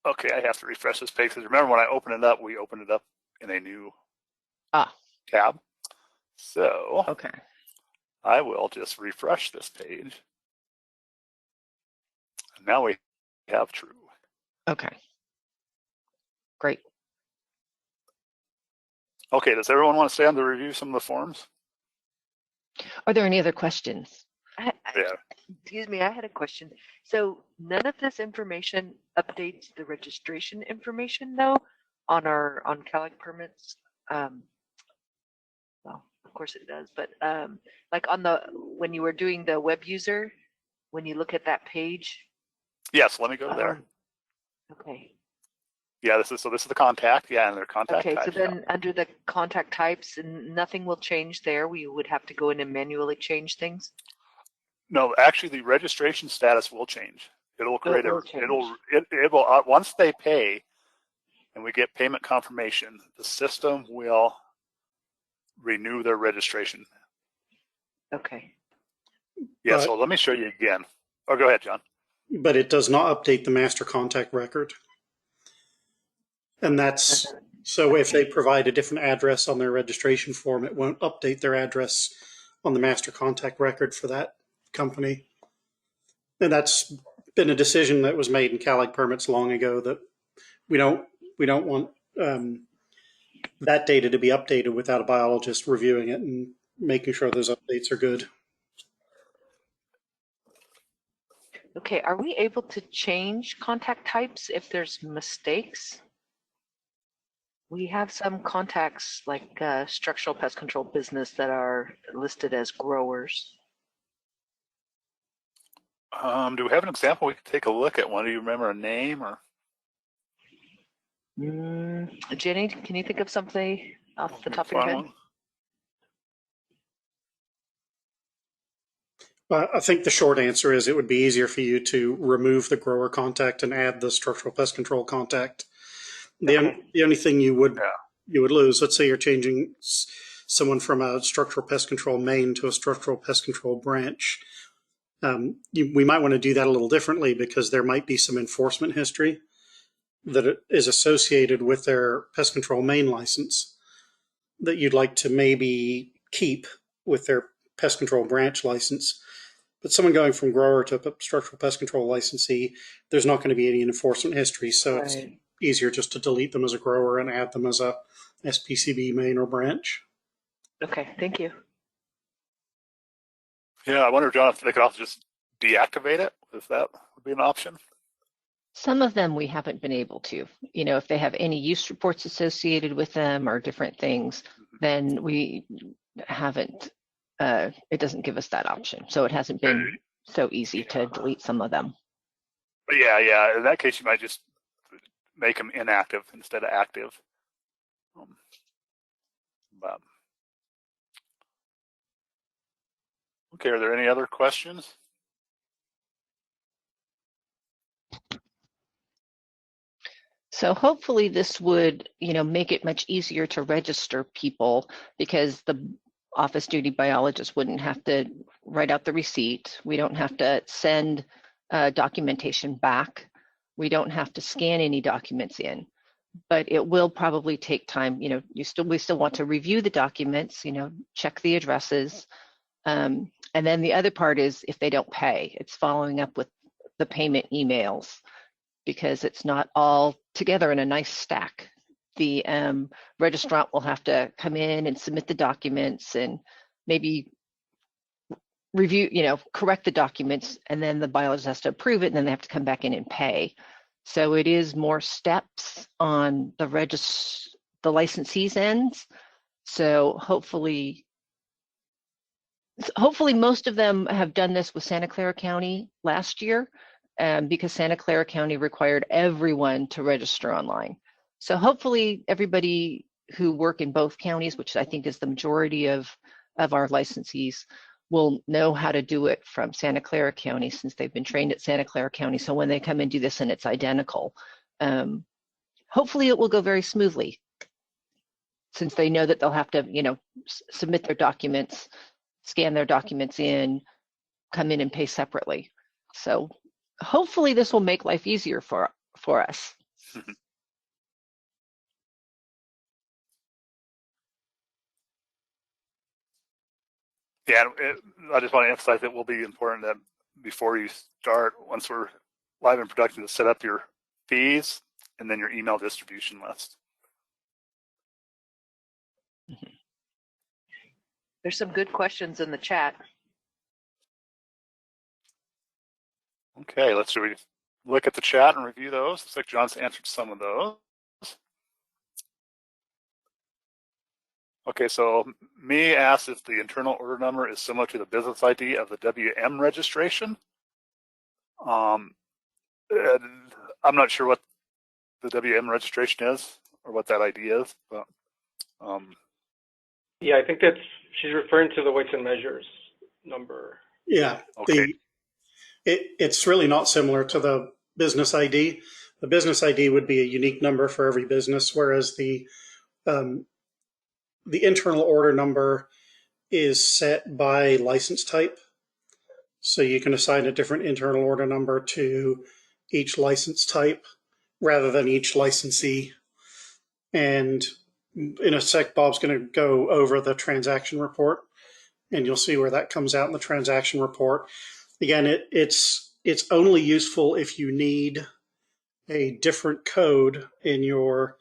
Okay, I have to refresh this page, because remember when I opened it up, we opened it up in a new tab. So okay, I will just refresh this page. And now we have true. Okay, great. Okay, does everyone want to stay on to review some of the forms? Are there any other questions? Excuse me, I had a question. So none of this information updates the registration information though on CalAgPermits. Well, of course it does, but like when you were doing the web user, when you look at that page. Yes, let me go there. Okay. Yeah, this is the contact. Yeah, and their contact Okay, so type. Yeah. then under the contact types, and nothing will change there. We would have to go in and manually change things. No, actually, the registration status will change. It'll create will change. it will once they pay, and we get payment confirmation, the system will renew their registration. Okay. Yeah. But- So let me show you again. Oh, go ahead, John. But it does not update the master contact record. And that's, so if they provide a different address on their registration form, it won't update their address on the master contact record for that company. And that's been a decision that was made in CalAgPermits long ago, that we don't want that data to be updated without a biologist reviewing it and making sure those updates are good. Okay, are we able to change contact types if there's mistakes? We have some contacts like structural pest control business that are listed as growers. Do we have an example? We could take a look at one. Do you remember a name or? Jenny, can you think of something off the top of your Find head? one? I think the short answer is it would be easier for you to remove the grower contact and add the structural pest control contact. The only thing you would lose, let's say you're changing someone from a structural pest control main to a structural pest control branch. We might want to do that a little differently, because there might be some enforcement history that is associated with their pest control main license that you'd like to maybe keep with their pest control branch license. But someone going from grower to a structural pest control licensee, there's not going to be any enforcement history. So it's easier just to delete them as a grower and add them as a SPCB main or branch. Okay, thank you. Yeah, I wonder, John, if they could also just deactivate it, if that would be an option. Some of them we haven't been able to. If they have any use reports associated with them or different things, then we haven't, it doesn't give us that option. So it hasn't been so easy to delete some of them. But yeah, in that case, you might just make them inactive instead of active. But okay, are there any other questions? So hopefully this would, make it much easier to register people, because the office duty biologist wouldn't have to write out the receipt. We don't have to send documentation back. We don't have to scan any documents in. But it will probably take time. We still want to review the documents, check the addresses. And then the other part is if they don't pay, it's following up with the payment emails, because it's not all together in a nice stack. The registrant will have to come in and submit the documents and maybe review, correct the documents, and then the biologist has to approve it, and then they have to come back in and pay. So it is more steps on the licensee's ends. So hopefully most of them have done this with Santa Clara County last year, because Santa Clara County required everyone to register online. So hopefully everybody who work in both counties, which I think is the majority of our licensees, will know how to do it from Santa Clara County, since they've been trained at Santa Clara County. So when they come and do this and it's identical, hopefully it will go very smoothly, since they know that they'll have to, submit their documents, scan their documents in, come in and pay separately. So hopefully this will make life easier for us. Yeah, I just want to emphasize it will be important that before you start, once we're live in production, to set up your fees and then your email distribution list. There's some good questions in the chat. Okay, let's look at the chat and review those. Looks like John's answered some of those. Okay, so me asked if the internal order number is similar to the business ID of the WM registration. I'm not sure what the WM registration is, or what that ID is. But Yeah, I think she's referring to the weights and measures number. Yeah, okay. it's really not similar to the business ID. The business ID would be a unique number for every business, whereas the internal order number is set by license type. So you can assign a different internal order number to each license type rather than each licensee. And in a sec, Bob's going to go over the transaction report, and you'll see where that comes out in the transaction report. Again, it's only useful if you need a different code in your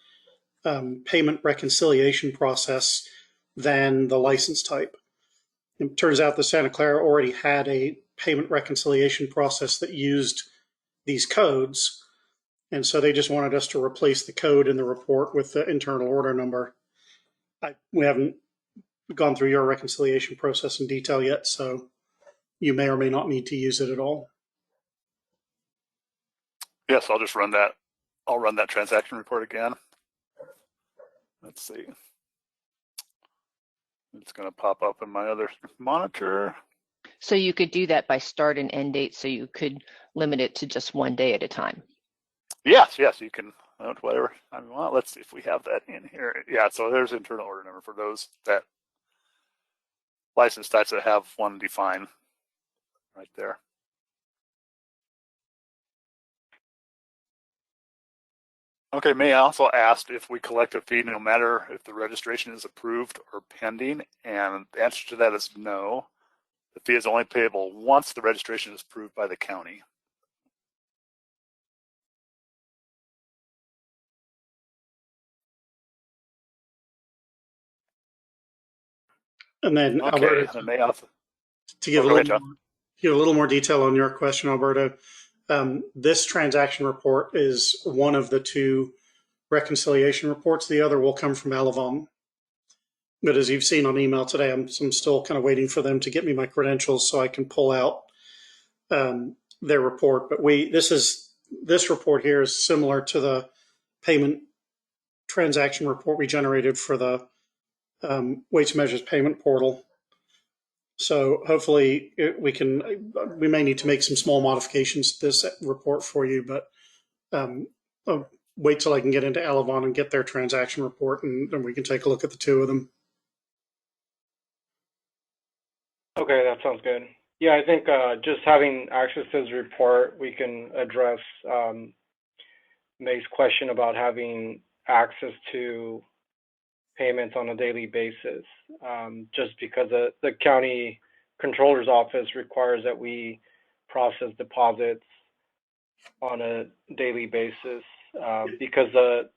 payment reconciliation process than the license type. It turns out that Santa Clara already had a payment reconciliation process that used these codes, and so they just wanted us to replace the code in the report with the internal order number. We haven't gone through your reconciliation process in detail yet, so you may or may not need to use it at all. Yes, I'll just run that. I'll run that transaction report again. Let's see. It's going to pop up in my other monitor. So you could do that by start and end date, so you could limit it to just one day at a time. Yes, you can whatever time you want. Let's see if we have that in here. Yeah, so there's internal order number for those that license types that have one defined right there. Okay, May also asked if we collect a fee no matter if the registration is approved or pending, and the answer to that is no. The fee is only payable once the registration is approved by the county. And then, Okay, Alberta, and May also. to give a little more detail on your question, Alberta, this transaction report is one of the two reconciliation reports. The other will come from Alavon. But as you've seen on email today, I'm still kind of waiting for them to get me my credentials so I can pull out their report. But this report here is similar to the payment transaction report we generated for the weights and measures payment portal. So hopefully we may need to make some small modifications to this report for you, but I'll wait till I can get into Alavon and get their transaction report, and then we can take a look at the two of them. Okay, that sounds good. Yeah, I think just having access to this report, we can address May's question about having access to payments on a daily basis, just because the county controller's office requires that we process deposits on a daily basis, because the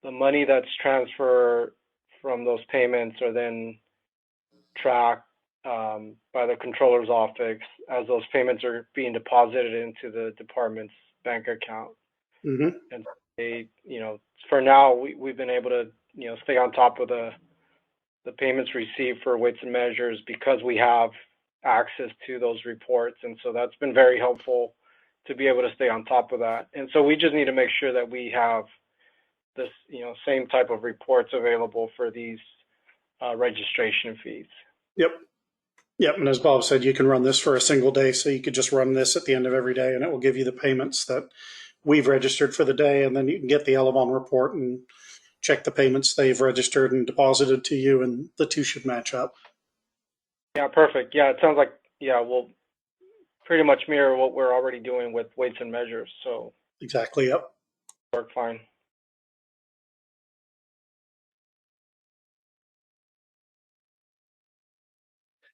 money that's transferred from those payments are then tracked by the controller's office as those payments are being deposited into the department's bank account. Mm-hmm. And they, for now, we've been able to, stay on top of the payments received for weights and measures because we have access to those reports. And so that's been very helpful to be able to stay on top of that. And so we just need to make sure that we have this, same type of reports available for these registration fees. Yep. And as Bob said, you can run this for a single day. So you could just run this at the end of every day and it will give you the payments that we've registered for the day. And then you can get the Alavon report and check the payments they've registered and deposited to you, and the two should match up. Yeah, perfect. Yeah, it sounds like, we'll pretty much mirror what we're already doing with weights and measures. So exactly. Yep. Work fine.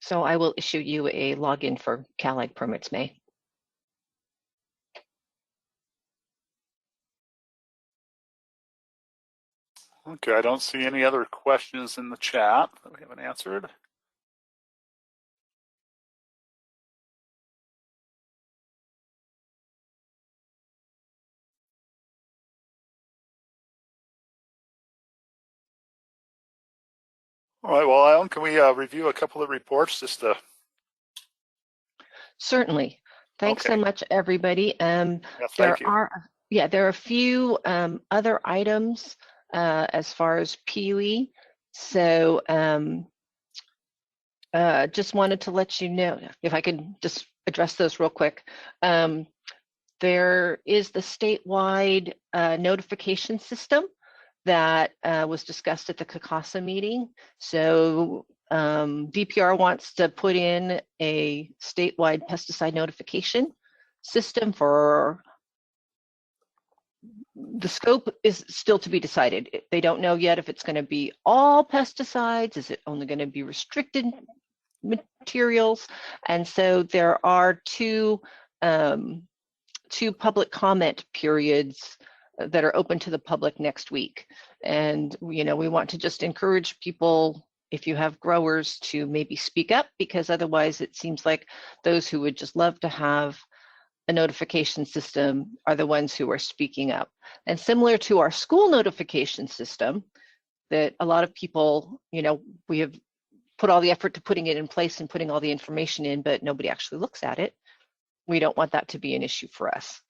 So I will issue you a login for CalAgPermits, May. Okay, I don't see any other questions in the chat that we haven't answered. All right, well, Alan, can we review a couple of reports just to... Certainly. Thanks so much, everybody. Yes, thank you. Yeah, there are a few other items as far as PUE. So just wanted to let you know, if I could just address those real quick. There is the statewide notification system that was discussed at the CACASA meeting. So DPR wants to put in a statewide pesticide notification system. For the scope is still to be decided. They don't know yet if it's going to be all pesticides. Is it only going to be restricted materials? And so there are two public comment periods that are open to the public next week. And, you know, we want to just encourage people, if you have growers, to maybe speak up, because otherwise it seems like those who would just love to have a notification system are the ones who are speaking up. And similar to our school notification system, that a lot of people, you know, we have put all the effort to putting it in place and putting all the information in, but nobody actually looks at it. We don't want that to be an issue for us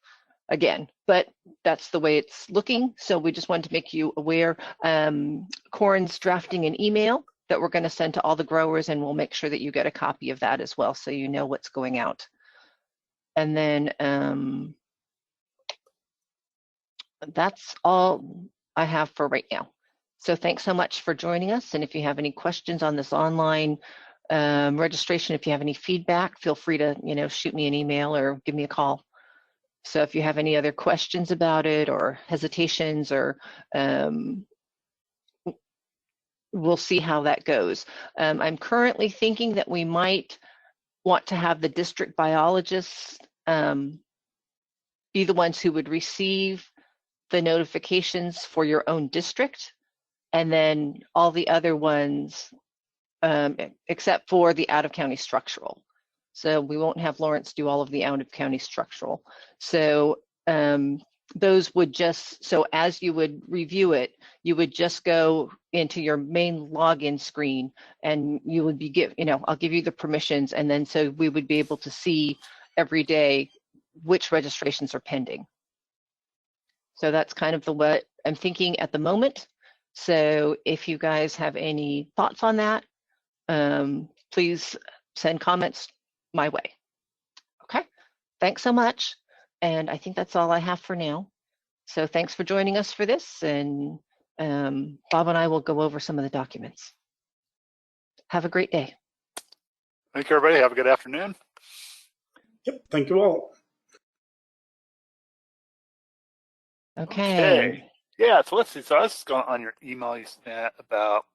again, but that's the way it's looking. So we just wanted to make you aware. Corin's drafting an email that we're going to send to all the growers, and we'll make sure that you get a copy of that as well, so you know what's going out. And then that's all I have for right now. So thanks so much for joining us. And if you have any questions on this online registration, if you have any feedback, feel free to, you know, shoot me an email or give me a call. So if you have any other questions about it or hesitations, or we'll see how that goes. I'm currently thinking that we might want to have the district biologists be the ones who would receive the notifications for your own district, and then all the other ones, except for the out-of-county structural. So we won't have Lawrence do all of the out-of-county structural. So those would just, so as you would review it, you would just go into your main login screen, and you would be you know, I'll give you the permissions, and then so we would be able to see every day which registrations are pending. So that's kind of what I'm thinking at the moment. So if you guys have any thoughts on that, please send comments my way. Okay, thanks so much. And I think that's all I have for now. So thanks for joining us for this. And Bob and I will go over some of the documents. Have a great day. Thank you, everybody. Have a good afternoon. Yep, thank you all. Okay. Yeah, so let's see. So I was going on your email you sent about